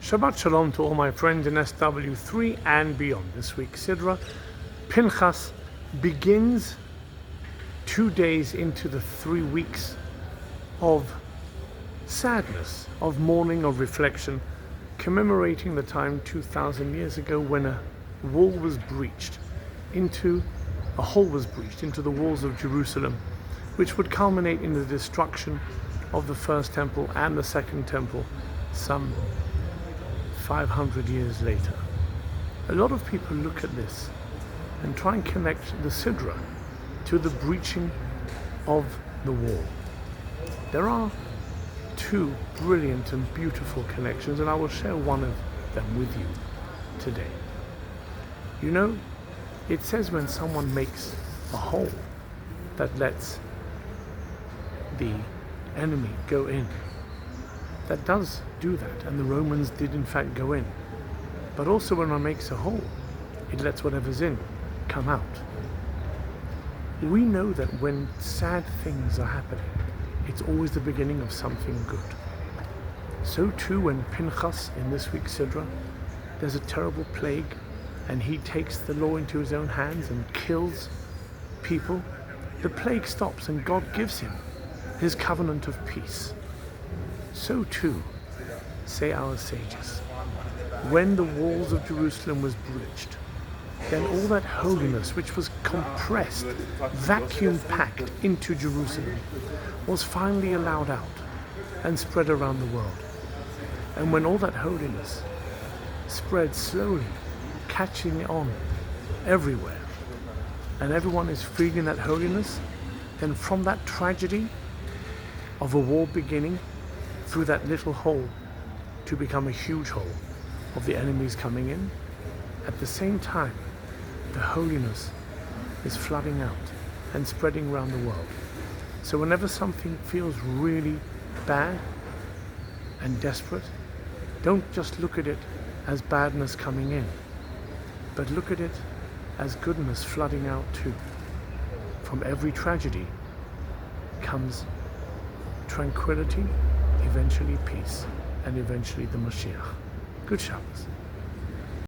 Shabbat Shalom to all my friends in SW3 and beyond. This week's Sidra, Pinchas, begins 2 days into the 3 weeks of sadness, of mourning, of reflection, commemorating the time 2,000 years ago when a hole was breached into the walls of Jerusalem, which would culminate in the destruction of the first temple and the second temple some 500 years later. A lot of people look at this and try and connect the Sidra to the breaching of the wall. There are two brilliant and beautiful connections, and I will share one of them with you today. You know, it says when someone makes a hole that lets the enemy go in. That does do that, and the Romans did in fact go in. But also when one makes a hole, it lets whatever's in come out. We know that when sad things are happening, it's always the beginning of something good. So too when Pinchas, in this week's Sidra, there's a terrible plague and he takes the law into his own hands and kills people, the plague stops and God gives him his covenant of peace. So too, say our sages, when the walls of Jerusalem was breached, then all that holiness which was compressed, vacuum-packed into Jerusalem, was finally allowed out and spread around the world. And when all that holiness spread slowly, catching on everywhere, and everyone is feeling that holiness, then from that tragedy of a war beginning, through that little hole to become a huge hole of the enemies coming in, at the same time the holiness is flooding out and spreading around the world. So whenever something feels really bad and desperate, don't just look at it as badness coming in, but look at it as goodness flooding out too. From every tragedy comes tranquility, eventually peace, and eventually the Mashiach. Good Shabbos.